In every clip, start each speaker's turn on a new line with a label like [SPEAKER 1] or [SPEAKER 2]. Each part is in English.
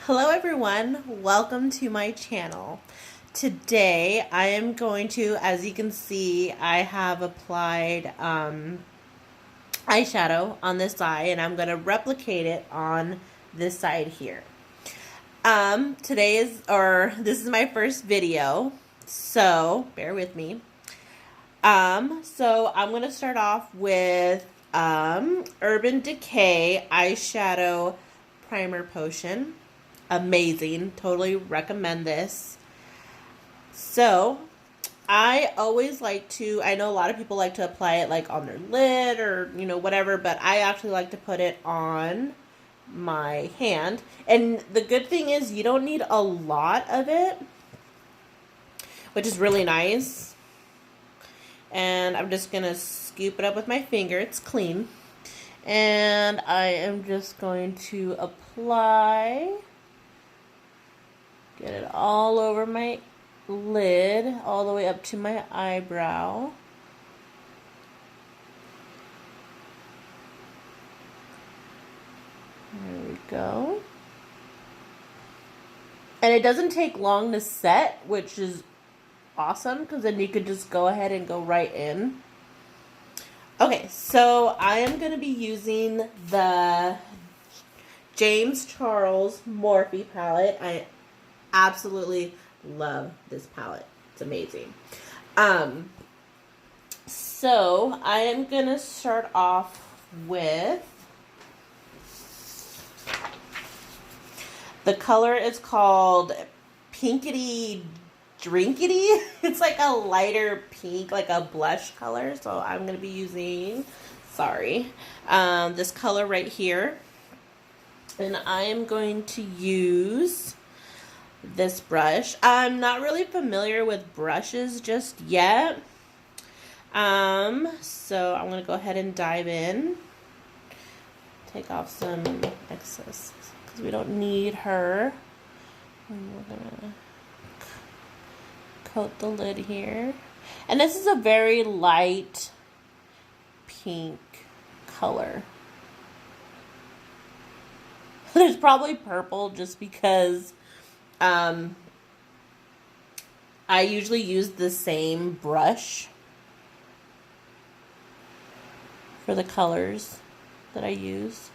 [SPEAKER 1] Hello everyone, welcome to my channel. Today I am going to, as you can see, I have applied eyeshadow on this side and I'm going to replicate it on this side here. This is my first video, so bear with me. So I'm going to start off with Urban Decay Eyeshadow Primer Potion. Amazing. Totally recommend this. So, I always like to, I know a lot of people like to apply it like on their lid or, whatever, but I actually like to put it on my hand. And the good thing is you don't need a lot of it, which is really nice. And I'm just going to scoop it up with my finger. It's clean. And I am just going to apply. Get it all over my lid, all the way up to my eyebrow. There we go. And it doesn't take long to set, which is awesome, because then you could just go ahead and go right in. Okay, so I am going to be using the James Charles Morphe palette. I absolutely love this palette. It's amazing. So I am going to start off with, the color is called Pinkity Drinkity. It's like a lighter pink, like a blush color. So I'm going to be using, this color right here. And I am going to use this brush. I'm not really familiar with brushes just yet. So I'm going to go ahead and dive in. Take off some excess because we don't need her. And we're going to coat the lid here. And this is a very light pink color. There's probably purple just because I usually use the same brush for the colors that I use.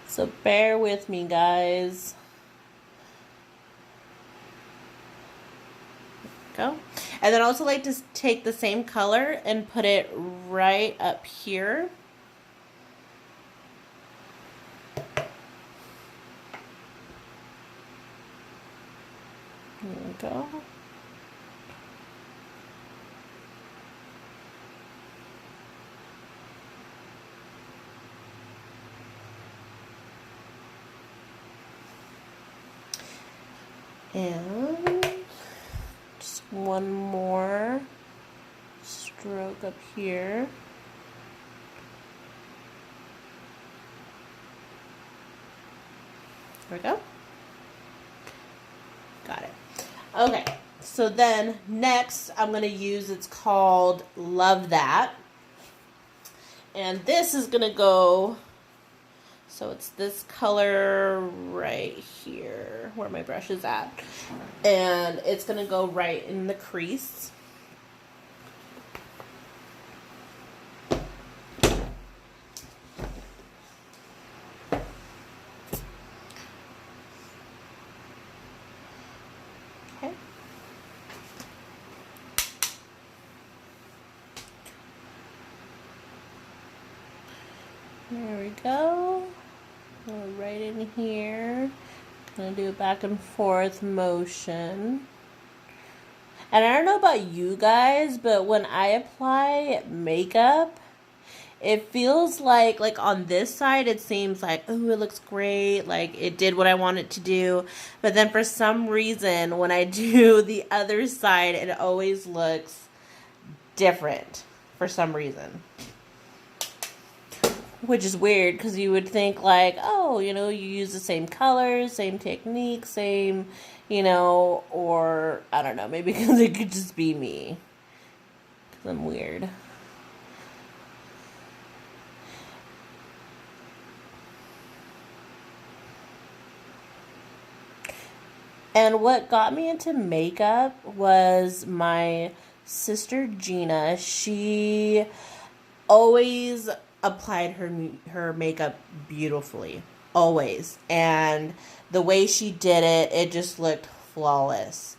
[SPEAKER 1] So bear with me, guys. There we go. And then I also like to take the same color and put it right up here. There we go. And just one more stroke up here. There we go. Got it. Okay, so then next I'm going to use, it's called Love That. And this is going to go, so it's this color right here where my brush is at. And it's going to go right in the crease. There we go. Right in here. Gonna do a back and forth motion. And I don't know about you guys, but when I apply makeup, it feels like on this side, it seems like, oh, it looks great. Like it did what I want it to do. But then for some reason, when I do the other side, it always looks different for some reason. Which is weird because you would think like, oh, you use the same colors, same technique, same, or I don't know, maybe because it could just be me. Because I'm weird. And what got me into makeup was my sister Gina. She always applied her makeup beautifully, always. And the way she did it, it just looked flawless.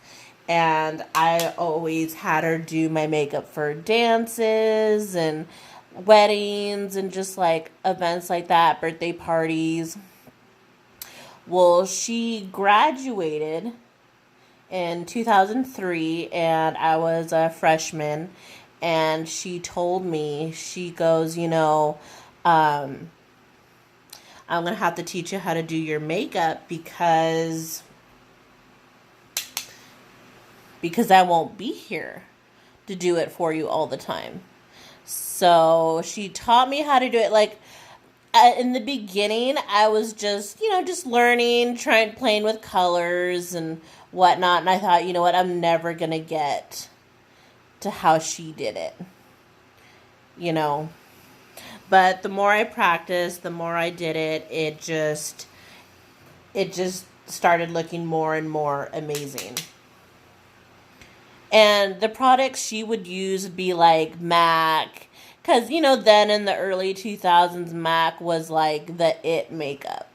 [SPEAKER 1] And I always had her do my makeup for dances and weddings and just like events like that, birthday parties. Well, she graduated in 2003 and I was a freshman, and she told me, she goes, I'm going to have to teach you how to do your makeup because I won't be here to do it for you all the time. So she taught me how to do it. Like, in the beginning, I was just, just learning, playing with colors and whatnot. And I thought, you know what, I'm never going to get to how she did it, But the more I practiced, the more I did it, it just started looking more and more amazing. And the products she would use would be like MAC. Because, then in the early 2000s, MAC was like the it makeup,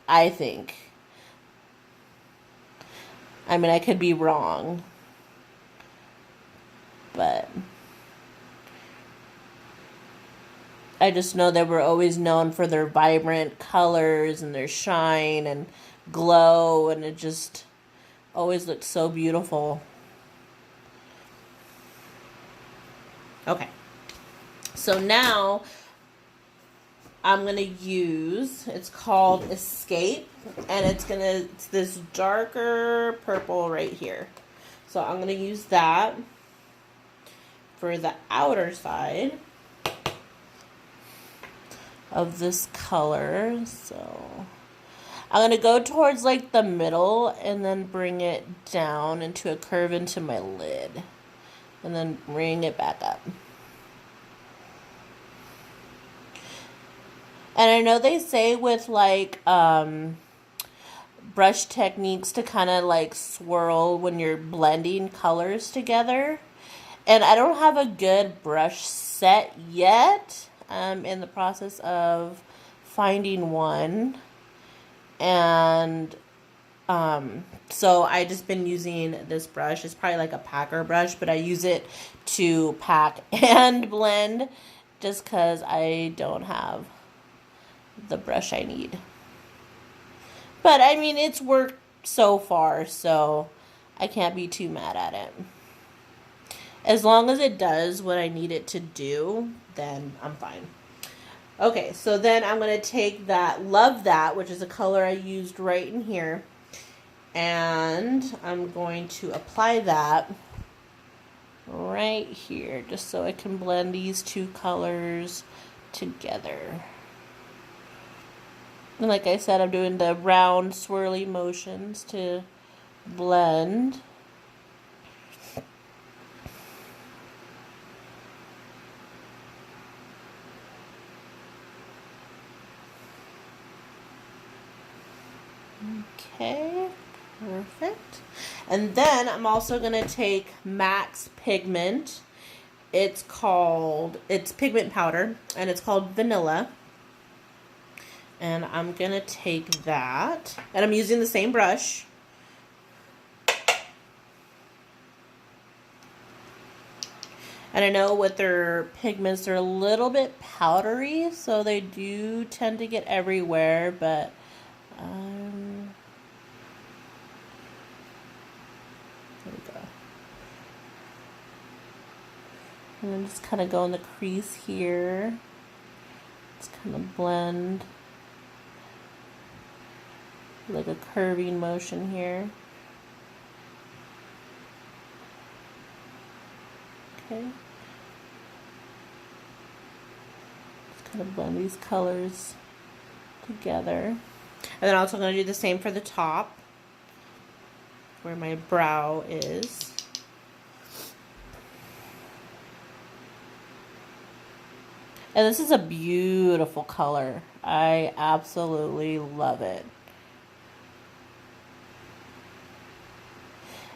[SPEAKER 1] I think. I mean, I could be wrong. But I just know they were always known for their vibrant colors and their shine and glow. And it just always looked so beautiful. Okay. So now I'm going to use, it's called Escape, and it's this darker purple right here. So I'm going to use that for the outer side of this color. So I'm going to go towards like the middle and then bring it down into a curve into my lid. And then bring it back up. And I know they say with like brush techniques to kind of like swirl when you're blending colors together. And I don't have a good brush set yet. I'm in the process of finding one. And so I just been using this brush. It's probably like a packer brush, but I use it to pack and blend just because I don't have the brush I need. But I mean, it's worked so far, so I can't be too mad at it. As long as it does what I need it to do, then I'm fine. Okay, so then I'm going to take that Love That, which is a color I used right in here, and I'm going to apply that right here, just so I can blend these two colors together. And like I said, I'm doing the round swirly motions to blend. Okay, perfect. And then I'm also going to take MAC's pigment. It's pigment powder, and it's called Vanilla. And I'm going to take that, and I'm using the same brush. And I know with their pigments, they're a little bit powdery, so they do tend to get everywhere, but there we go. And then just kind of go in the crease here. Just kind of blend like a curving motion here. Okay. Just kind of blend these colors together. And then also going to do the same for the top, where my brow is. And this is a beautiful color. I absolutely love it.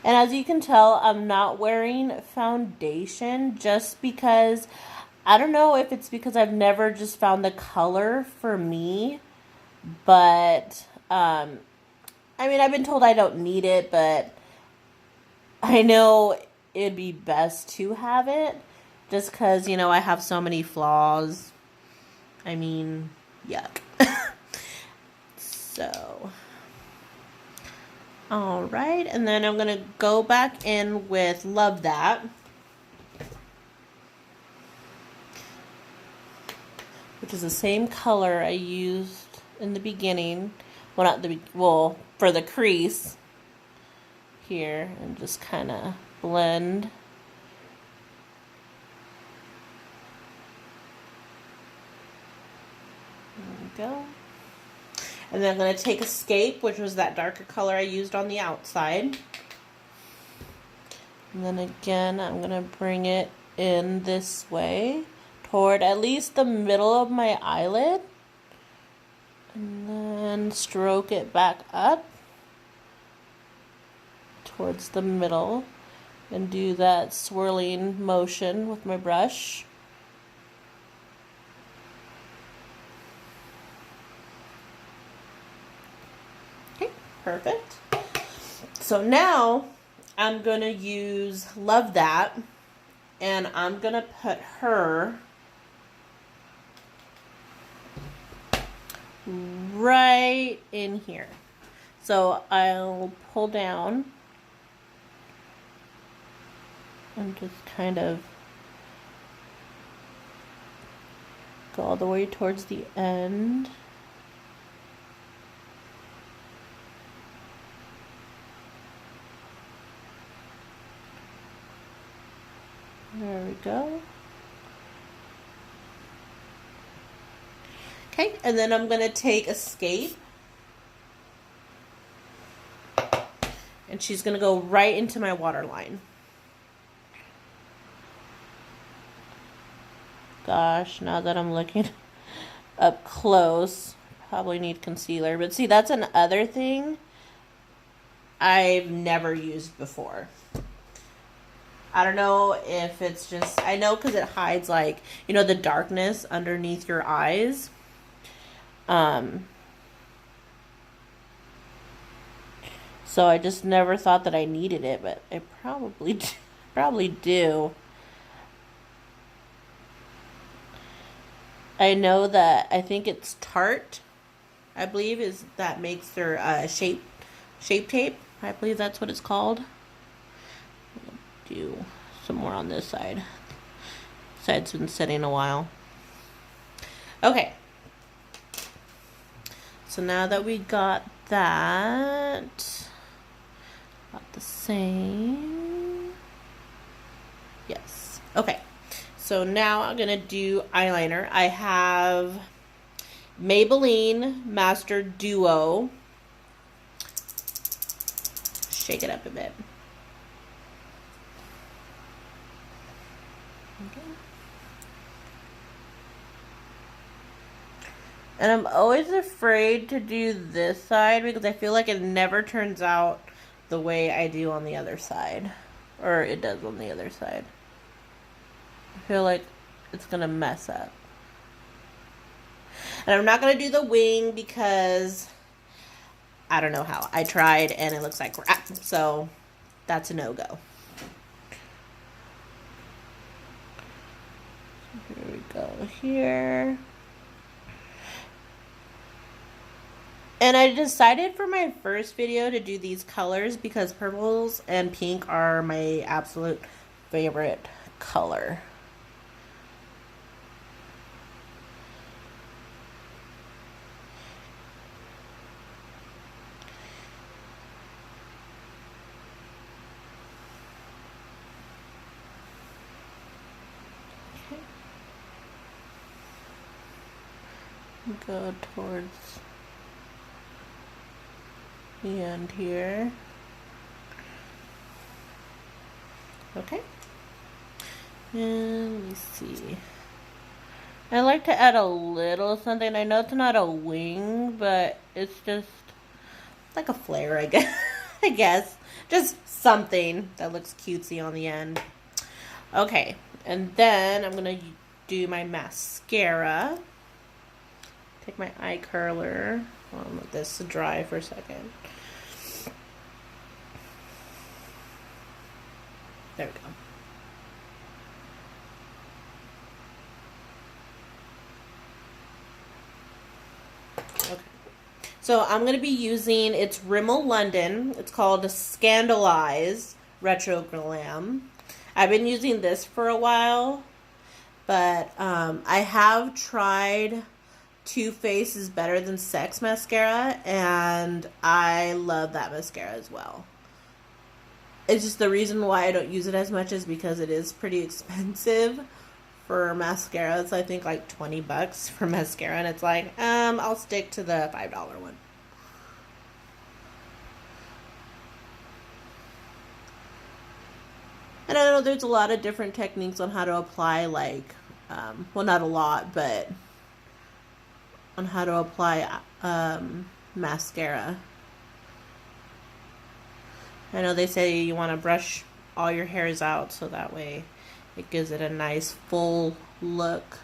[SPEAKER 1] And as you can tell, I'm not wearing foundation just because, I don't know if it's because I've never just found the color for me, but, I mean, I've been told I don't need it, but I know it'd be best to have it just because, you know, I have so many flaws. I mean, yuck. So, all right, and then I'm going to go back in with Love That, which is the same color I used in the beginning. Well, not the, well, for the crease here, and just kind of blend. There we go. And then I'm going to take Escape, which was that darker color I used on the outside. And then again, I'm going to bring it in this way toward at least the middle of my eyelid. And then stroke it back up towards the middle and do that swirling motion with my brush. Okay, perfect. So now I'm going to use Love That, and I'm going to put her right in here. So I'll pull down and just kind of go all the way towards the end. There we go. Okay, and then I'm going to take Escape, and she's going to go right into my waterline. Gosh, now that I'm looking up close, probably need concealer. But see, that's another thing I've never used before. I don't know if it's just, I know because it hides, like, you know, the darkness underneath your eyes. So I just never thought that I needed it, but I probably do. I know that, I think it's Tarte, I believe, is that makes their shape tape. I believe that's what it's called. Do some more on this side. This side's been sitting a while. Okay. So now that we got that, about the same. Yes. Okay. So now I'm going to do eyeliner. I have Maybelline Master Duo. Shake it up a bit. Okay. And I'm always afraid to do this side because I feel like it never turns out the way I do on the other side. Or it does on the other side. I feel like it's going to mess up. And I'm not going to do the wing because I don't know how. I tried and it looks like crap. So that's a no-go. Here we go here. And I decided for my first video to do these colors because purples and pink are my absolute favorite color. Go towards the end here. Okay. And let me see. I like to add a little something. I know it's not a wing, but it's just like a flare, I guess. Just something that looks cutesy on the end. Okay, and then I'm going to do my mascara. Take my eye curler. I'll let this dry for a second. There we go. Okay. So I'm going to be using, it's Rimmel London. It's called Scandalize Retro Glam. I've been using this for a while, but I have tried Too Faced is Better Than Sex mascara, and I love that mascara as well. It's just the reason why I don't use it as much is because it is pretty expensive for mascara. It's I think like $20 for mascara, and it's like, I'll stick to the $5 one. And I know there's a lot of different techniques on how to apply, like, well, not a lot, but on how to apply mascara. I know they say you want to brush all your hairs out so that way it gives it a nice full look.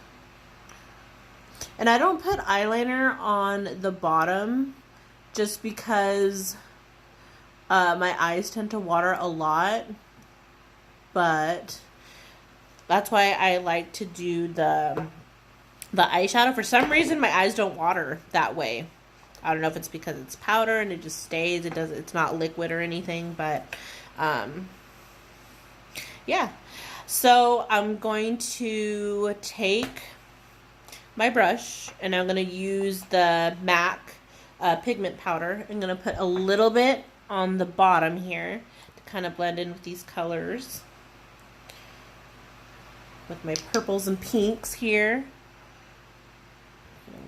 [SPEAKER 1] And I don't put eyeliner on the bottom just because my eyes tend to water a lot. But that's why I like to do the eyeshadow. For some reason, my eyes don't water that way. I don't know if it's because it's powder and it just stays. It's not liquid or anything, but yeah. So I'm going to take my brush and I'm going to use the MAC pigment powder. I'm going to put a little bit on the bottom here to kind of blend in with these colors. With my purples and pinks here.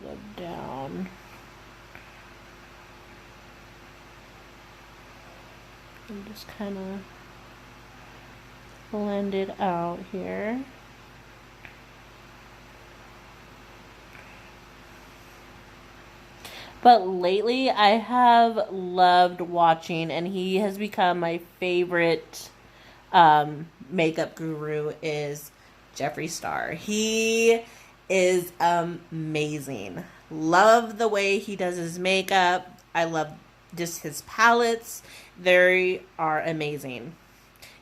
[SPEAKER 1] Go down. And just kind of blend it out here. But lately I have loved watching, and he has become my favorite makeup guru, is Jeffree Star. He is amazing. Love the way he does his makeup. I love just his palettes. They are amazing.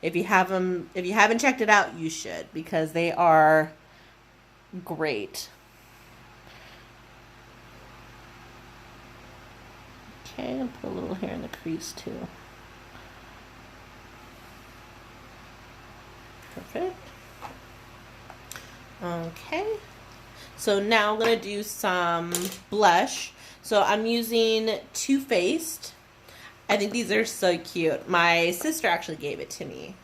[SPEAKER 1] If you haven't checked it out, you should, because they are great. Okay, I'll put a little hair in the crease too. Perfect. Okay, so now I'm going to do some blush. So I'm using Too Faced. I think these are so cute. My sister actually gave it to me.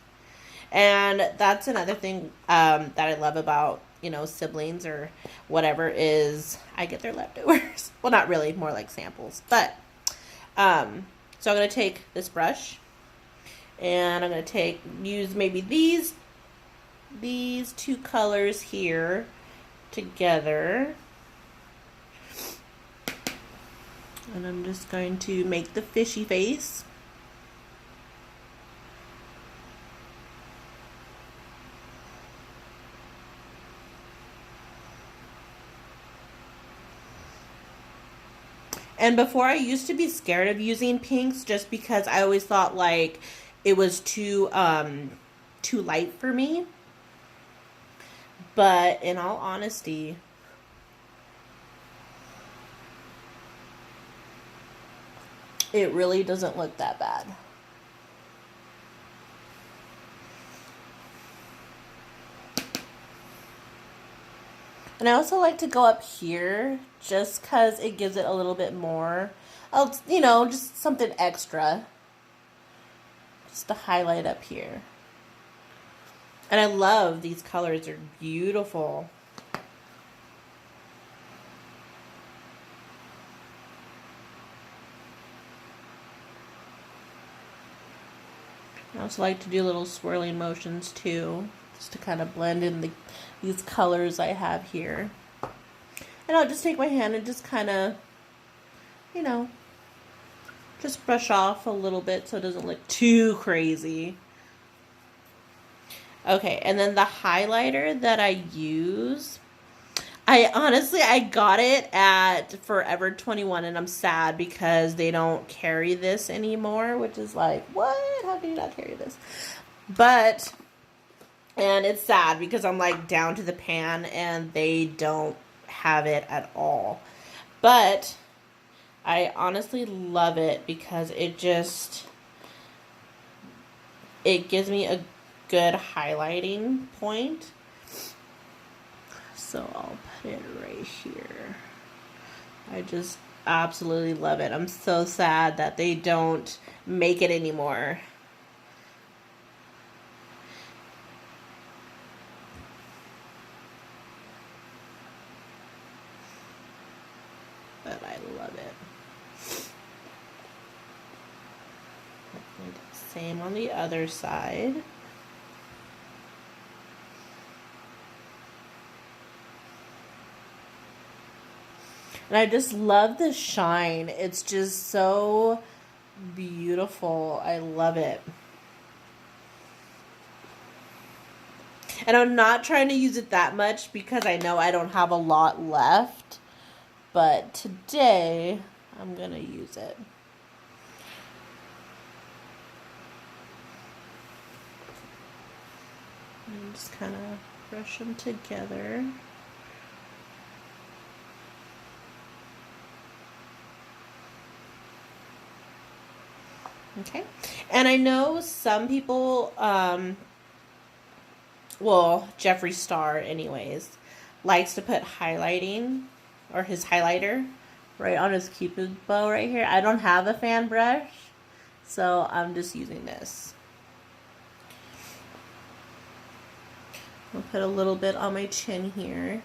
[SPEAKER 1] And that's another thing that I love about, you know, siblings or whatever, is I get their leftovers. Well, not really, more like samples. But, so I'm going to take this brush and I'm going to use maybe these two colors here together, and I'm just going to make the fishy face. And before, I used to be scared of using pinks just because I always thought like it was too light for me. But in all honesty, it really doesn't look that bad. And I also like to go up here just because it gives it a little bit more, you know, just something extra. Just to highlight up here. And I love these colors. They're beautiful. I also like to do little swirling motions too, just to kind of blend in these colors I have here. And I'll just take my hand and just kind of, you know, Just brush off a little bit so it doesn't look too crazy. Okay, and then the highlighter that I use, I got it at Forever 21, and I'm sad because they don't carry this anymore, which is like, what? How do you not carry this? But, and it's sad because I'm like down to the pan and they don't have it at all. But I honestly love it because it gives me a good highlighting point. So I'll put it right here. I just absolutely love it. I'm so sad that they don't make it anymore. But I love it. And same on the other side. And I just love the shine. It's just so beautiful. I love it. And I'm not trying to use it that much because I know I don't have a lot left. But today, I'm going to use it. And just kind of brush them together. Okay, and I know some people, well, Jeffree Star anyways, likes to put highlighting, or his highlighter, right on his cupid bow right here. I don't have a fan brush, so I'm just using this. I'll put a little bit on my chin here.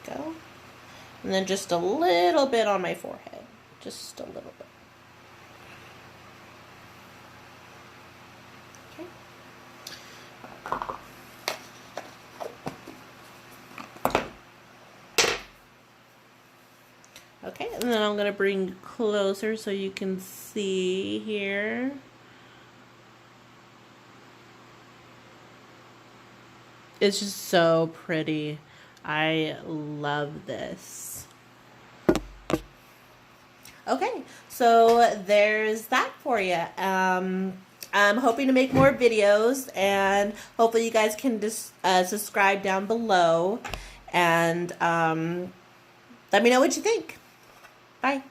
[SPEAKER 1] Go. And then just a little bit on my forehead. Just a little bit. Okay. Okay, and then I'm going to bring closer so you can see here. It's just so pretty. I love this. Okay, so there's that for you. I'm hoping to make more videos, and hopefully you guys can just subscribe down below, and let me know what you think. Bye.